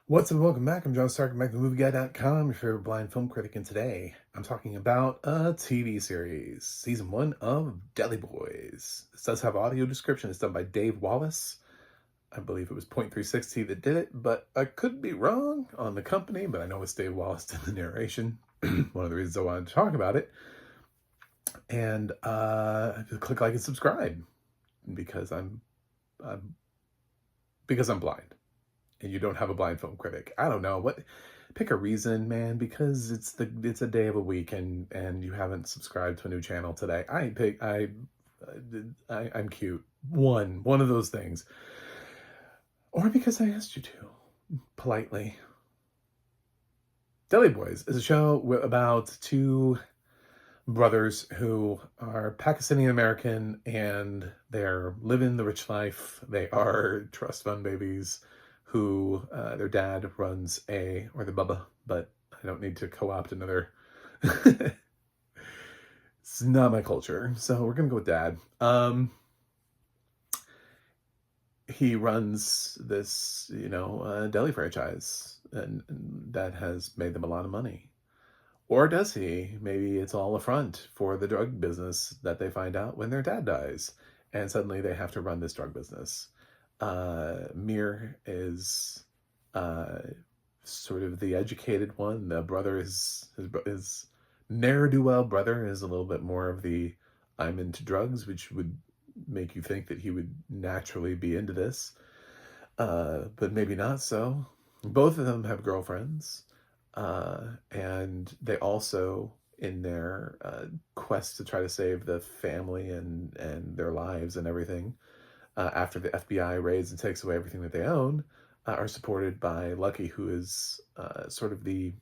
What's up? Welcome back. I'm John Stark, back to MovieGuy.com, your favorite blind film critic, and today I'm talking about a TV series, season 1 of Deli Boys. This does have audio description. It's done by Dave Wallace. I believe it was Point360 that did it, but I could be wrong on the company, but I know it's Dave Wallace did the narration. One of the reasons I wanted to talk about it. And click like and subscribe because I'm blind. And you don't have a blind film critic. I don't know what. Pick a reason, man. Because it's a day of a week, and you haven't subscribed to a new channel today. I'm cute. One of those things, or because I asked you to politely. Deli Boys is a show about two brothers who are Pakistani American, and they're living the rich life. They are trust fund babies who their dad runs or the Bubba, but I don't need to co-opt another. It's not my culture, so we're gonna go with dad. He runs this, deli franchise, and that has made them a lot of money. Or does he? Maybe it's all a front for the drug business that they find out when their dad dies, and suddenly they have to run this drug business. Mir is sort of the educated one. The brother is his ne'er-do-well brother is a little bit more of the I'm into drugs, which would make you think that he would naturally be into this, but maybe not so. Both of them have girlfriends, and they also, in their quest to try to save the family and their lives and everything, after the FBI raids and takes away everything that they own, are supported by Lucky, who is sort of the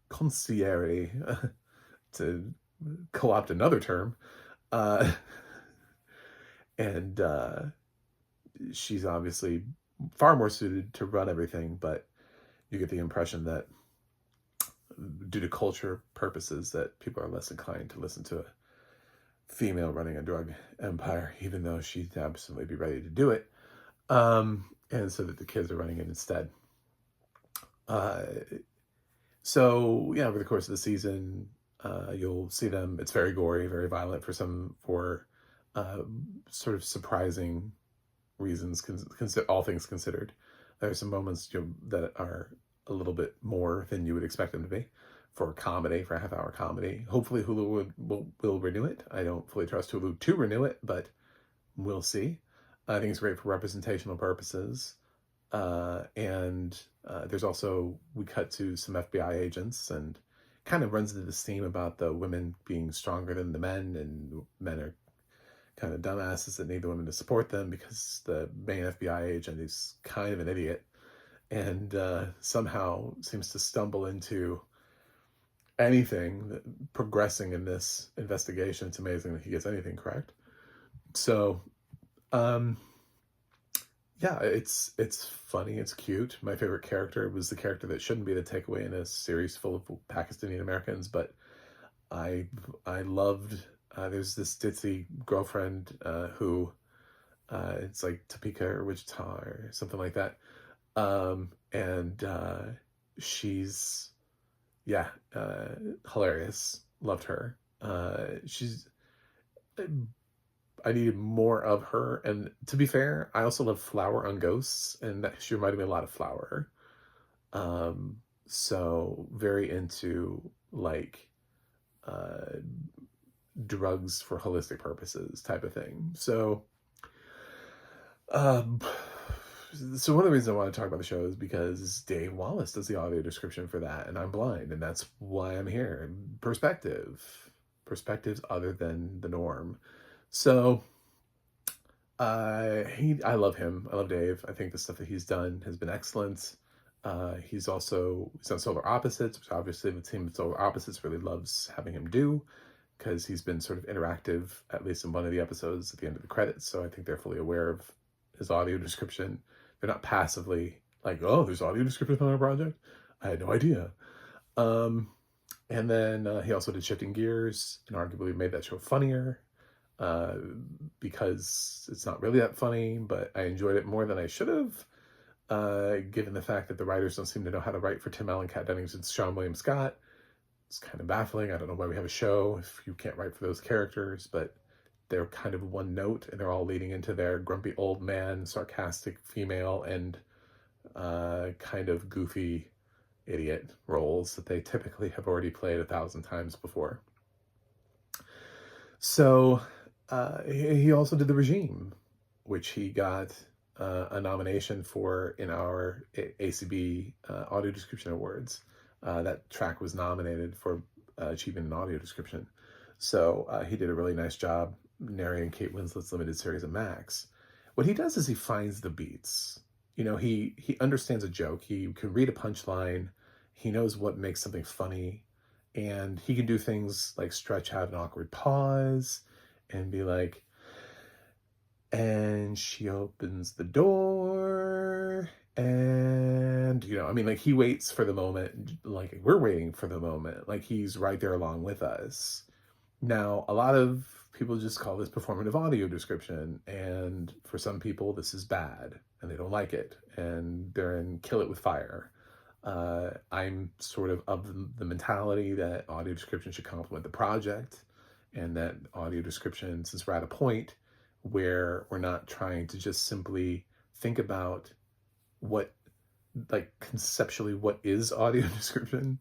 concierge, to co-opt another term. And she's obviously far more suited to run everything, but you get the impression that due to culture purposes that people are less inclined to listen to a female running a drug empire, even though she'd absolutely be ready to do it. And so that the kids are running it instead. So yeah, over the course of the season, you'll see them. It's very gory, very violent for sort of surprising reasons, all things considered. There are some moments that are a little bit more than you would expect them to be for comedy, for a half-hour comedy. Hopefully Hulu will renew it. I don't fully trust Hulu to renew it, but we'll see. I think it's great for representational purposes. And there's also, we cut to some FBI agents, and kind of runs into this theme about the women being stronger than the men, and men are kind of dumbasses that need the women to support them because the main FBI agent is kind of an idiot, and somehow seems to stumble into anything progressing in this investigation. It's amazing that he gets anything correct. So, yeah, it's funny, it's cute. My favorite character was the character that shouldn't be the takeaway in a series full of Pakistani Americans, but I loved. There's this ditzy girlfriend who it's like Topeka or Wichita or something like that, and she's hilarious. Loved her. She's I needed more of her, and to be fair, I also love Flower on Ghosts, and that she reminded me a lot of Flower. So very into like drugs for holistic purposes type of thing. So so one of the reasons I want to talk about the show is because Dave Wallace does the audio description for that, and I'm blind, and that's why I'm here. Perspectives other than the norm. So I love him. I love Dave. I think the stuff that he's done has been excellent. He's done Solar Opposites, which obviously the team of Solar Opposites really loves having him do, because he's been sort of interactive, at least in one of the episodes at the end of the credits. So I think they're fully aware of his audio description. They're not passively like, oh, there's audio description on our project. I had no idea. And then he also did Shifting Gears, and arguably made that show funnier, because it's not really that funny, but I enjoyed it more than I should have. given the fact that the writers don't seem to know how to write for Tim Allen, Kat Dennings, and Sean William Scott. It's kind of baffling. I don't know why we have a show if you can't write for those characters, but they're kind of one note, and they're all leading into their grumpy old man, sarcastic female, and kind of goofy idiot roles that they typically have already played 1,000 times before. So he also did The Regime, which he got a nomination for in our ACB Audio Description Awards. That track was nominated for achievement in audio description. So he did a really nice job narrating Kate Winslet's limited series of Max. What he does is he finds the beats. You know, he understands a joke. He can read a punchline. He knows what makes something funny. And he can do things like stretch out an awkward pause and be like, and she opens the door, and, you know, I mean, like, he waits for the moment, like we're waiting for the moment, like he's right there along with us. Now, a lot of people just call this performative audio description, and for some people this is bad and they don't like it and they're in kill it with fire. I'm sort of the mentality that audio description should complement the project, and that audio description, since we're at a point where we're not trying to just simply think about what, like, conceptually, what is audio description,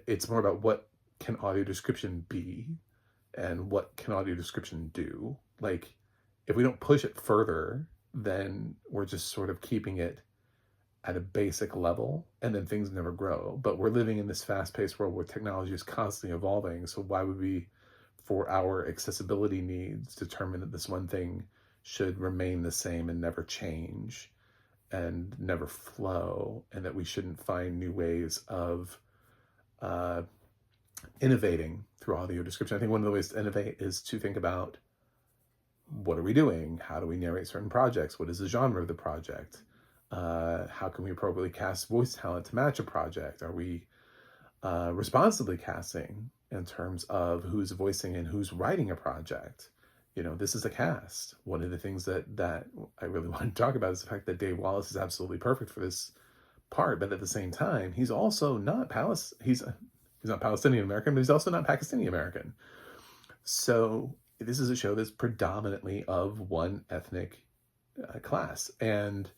it's more about what can audio description be and what can audio description do. Like, if we don't push it further, then we're just sort of keeping it at a basic level, and then things never grow. But we're living in this fast-paced world where technology is constantly evolving, so why would we, for our accessibility needs, determine that this one thing should remain the same and never change and never flow, and that we shouldn't find new ways of innovating through audio description? I think one of the ways to innovate is to think about, what are we doing? How do we narrate certain projects? What is the genre of the project? How can we appropriately cast voice talent to match a project? Are we responsibly casting in terms of who's voicing and who's writing a project? You know, this is a cast. One of the things that I really want to talk about is the fact that Dave Wallace is absolutely perfect for this part, but at the same time, he's also not he's not Palestinian American, but he's also not Pakistani American. So this is a show that's predominantly of one ethnic class, and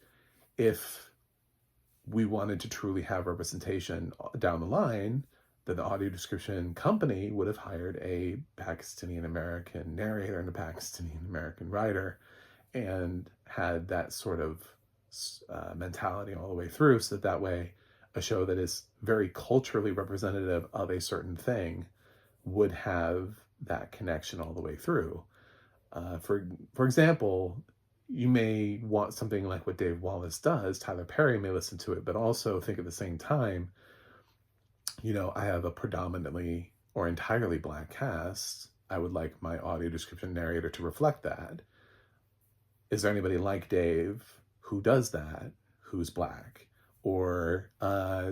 if we wanted to truly have representation down the line, then the audio description company would have hired a Pakistani American narrator and a Pakistani American writer, and had that sort of mentality all the way through, so that way a show that is very culturally representative of a certain thing would have that connection all the way through. For example, you may want something like what Dave Wallace does. Tyler Perry may listen to it, but also think at the same time, you know, I have a predominantly or entirely Black cast. I would like my audio description narrator to reflect that. Is there anybody like Dave who does that, who's Black? Or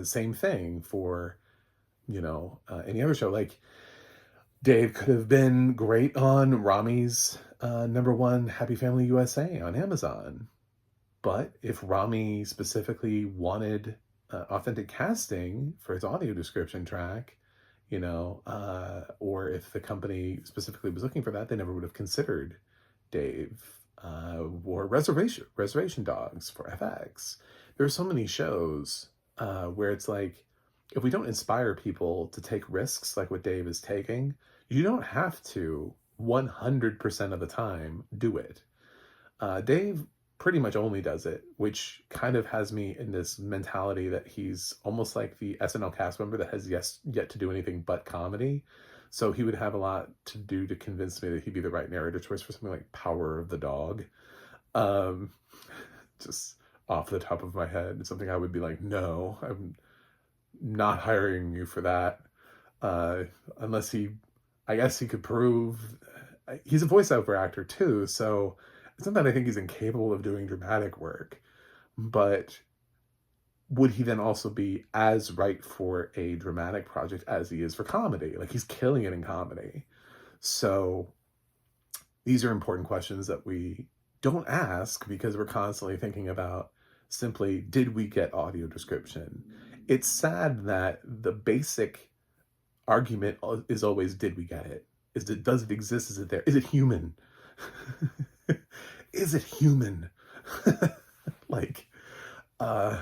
same thing for, you know, any other show. Like, Dave could have been great on Rami's #1 Happy Family USA on Amazon. But if Rami specifically wanted authentic casting for his audio description track, you know, or if the company specifically was looking for that, they never would have considered Dave. Or Reservation Dogs for FX. There are so many shows where it's like, if we don't inspire people to take risks like what Dave is taking, you don't have to 100% of the time do it. Dave pretty much only does it, which kind of has me in this mentality that he's almost like the SNL cast member that has yet to do anything but comedy. So he would have a lot to do to convince me that he'd be the right narrator choice for something like Power of the Dog. Just off the top of my head, something I would be like, no, I'm not hiring you for that. Unless I guess he could prove, he's a voiceover actor too, so it's not that I think he's incapable of doing dramatic work, but would he then also be as right for a dramatic project as he is for comedy? Like, he's killing it in comedy. So these are important questions that we don't ask because we're constantly thinking about simply, did we get audio description? It's sad that the basic argument is always, did we get it? Does it exist? Is it there? Is it human? Is it human? Like, uh,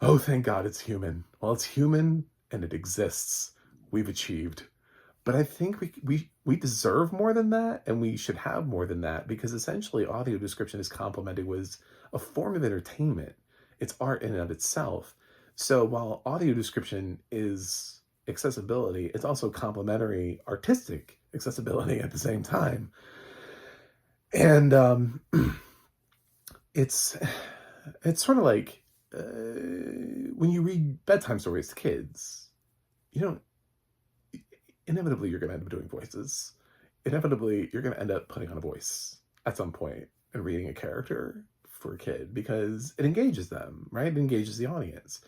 oh, thank God it's human. Well, it's human and it exists. We've achieved. But I think we deserve more than that, and we should have more than that, because essentially audio description is complemented with a form of entertainment. It's art in and of itself. So while audio description is accessibility, it's also complementary artistic accessibility at the same time. And it's sort of like when you read bedtime stories to kids, you don't inevitably you're going to end up doing voices. Inevitably, you're going to end up putting on a voice at some point and reading a character for a kid because it engages them, right? It engages the audience.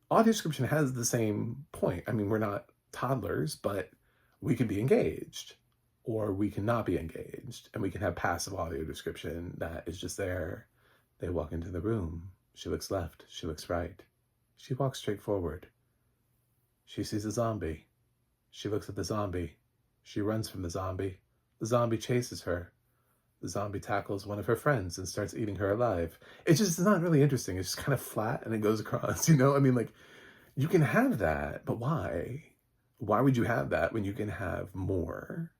Audio description has the same point. I mean, we're not toddlers, but we can be engaged or we can not be engaged. And we can have passive audio description that is just there. They walk into the room. She looks left. She looks right. She walks straight forward. She sees a zombie. She looks at the zombie. She runs from the zombie. The zombie chases her. The zombie tackles one of her friends and starts eating her alive. It's not really interesting. It's just kind of flat and it goes across, I mean, like, you can have that, but why? Why would you have that when you can have more?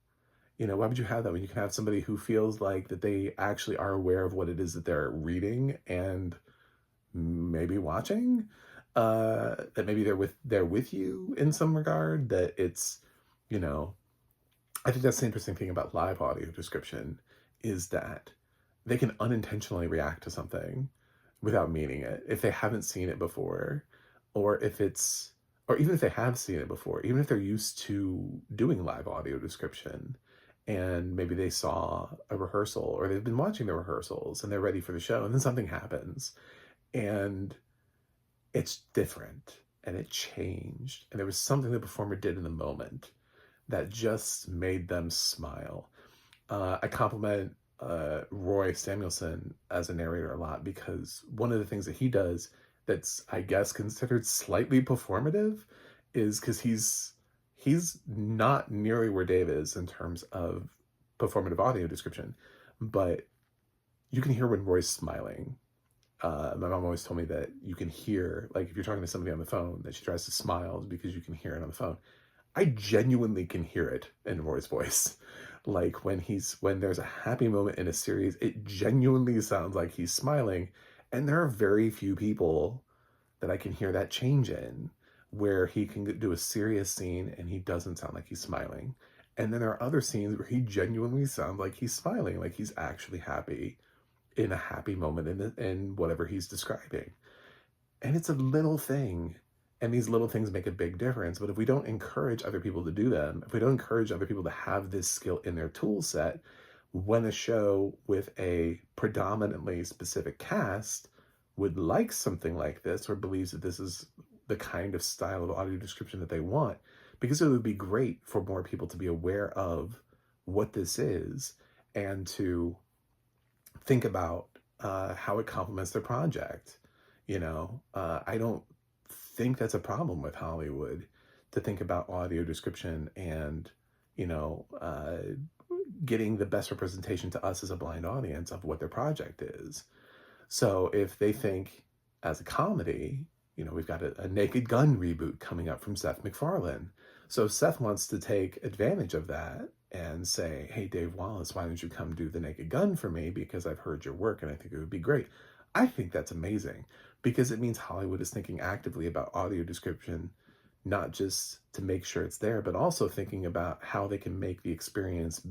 Why would you have that when you can have somebody who feels like that they actually are aware of what it is that they're reading and maybe watching? That maybe they're with you in some regard, that it's, I think that's the interesting thing about live audio description is that they can unintentionally react to something without meaning it if they haven't seen it before, or even if they have seen it before, even if they're used to doing live audio description and maybe they saw a rehearsal or they've been watching the rehearsals and they're ready for the show and then something happens and it's different and it changed. And there was something the performer did in the moment that just made them smile. I compliment Roy Samuelson as a narrator a lot because one of the things that he does that's, I guess, considered slightly performative is because he's not nearly where Dave is in terms of performative audio description, but you can hear when Roy's smiling. My mom always told me that you can hear, like if you're talking to somebody on the phone, that she tries to smile because you can hear it on the phone. I genuinely can hear it in Roy's voice. Like when there's a happy moment in a series, it genuinely sounds like he's smiling. And there are very few people that I can hear that change in, where he can do a serious scene and he doesn't sound like he's smiling. And then there are other scenes where he genuinely sounds like he's smiling, like he's actually happy in a happy moment in whatever he's describing. And it's a little thing. And these little things make a big difference. But if we don't encourage other people to do them, if we don't encourage other people to have this skill in their tool set, when a show with a predominantly specific cast would like something like this or believes that this is the kind of style of audio description that they want, because it would be great for more people to be aware of what this is and to think about how it complements their project. I don't think that's a problem with Hollywood to think about audio description and, getting the best representation to us as a blind audience of what their project is. So if they think as a comedy, we've got a Naked Gun reboot coming up from Seth MacFarlane. So if Seth wants to take advantage of that and say, hey, Dave Wallace, why don't you come do the Naked Gun for me? Because I've heard your work and I think it would be great. I think that's amazing because it means Hollywood is thinking actively about audio description, not just to make sure it's there, but also thinking about how they can make the experience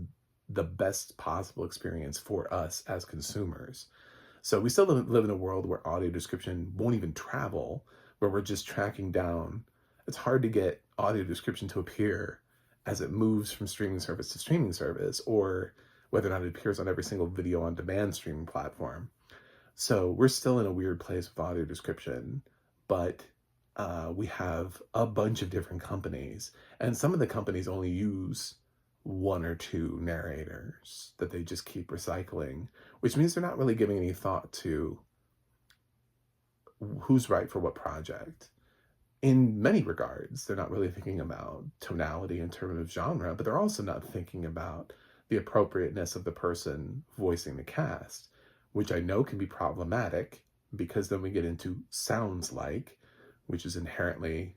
the best possible experience for us as consumers. So we still live in a world where audio description won't even travel, where we're just tracking down. It's hard to get audio description to appear as it moves from streaming service to streaming service, or whether or not it appears on every single video on demand streaming platform. So we're still in a weird place with audio description, but we have a bunch of different companies, and some of the companies only use one or two narrators that they just keep recycling, which means they're not really giving any thought to who's right for what project. In many regards, they're not really thinking about tonality in terms of genre, but they're also not thinking about the appropriateness of the person voicing the cast, which I know can be problematic because then we get into sounds like, which is inherently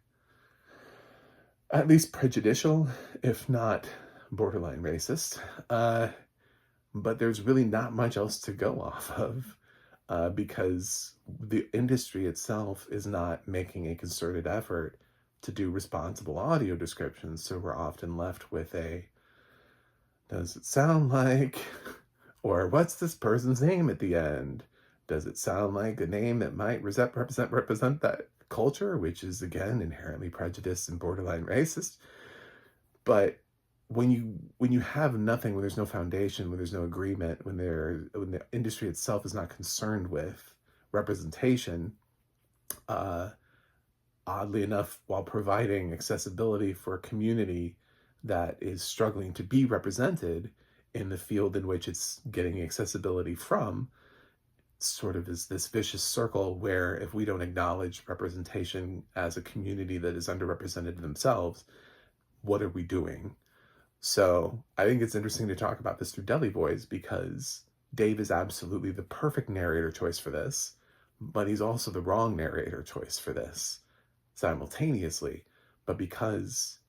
at least prejudicial, if not borderline racist. But there's really not much else to go off of because the industry itself is not making a concerted effort to do responsible audio descriptions. So we're often left with a, does it sound like, or what's this person's name at the end? Does it sound like a name that might represent that culture, which is again inherently prejudiced and borderline racist? But when you have nothing, when there's no foundation, when there's no agreement, when the industry itself is not concerned with representation, oddly enough, while providing accessibility for a community that is struggling to be represented in the field in which it's getting accessibility from, sort of is this vicious circle where if we don't acknowledge representation as a community that is underrepresented themselves, what are we doing? So I think it's interesting to talk about this through Deli Boys because Dave is absolutely the perfect narrator choice for this, but he's also the wrong narrator choice for this simultaneously. But because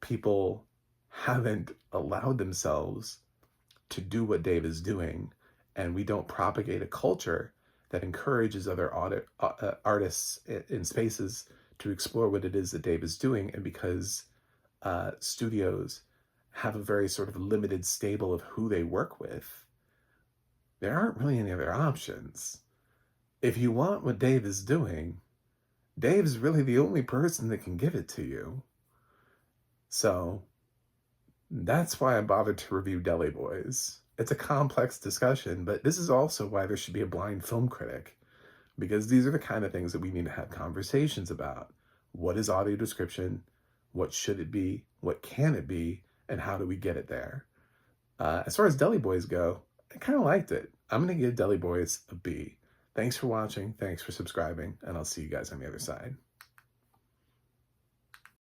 people haven't allowed themselves to do what Dave is doing, and we don't propagate a culture that encourages other artists in spaces to explore what it is that Dave is doing, and because studios have a very sort of limited stable of who they work with, there aren't really any other options. If you want what Dave is doing, Dave's really the only person that can give it to you. So that's why I bothered to review Deli Boys. It's a complex discussion, but this is also why there should be a blind film critic, because these are the kind of things that we need to have conversations about. What is audio description? What should it be? What can it be? And how do we get it there? As far as Deli Boys go, I kind of liked it. I'm going to give Deli Boys a B. Thanks for watching. Thanks for subscribing. And I'll see you guys on the other side.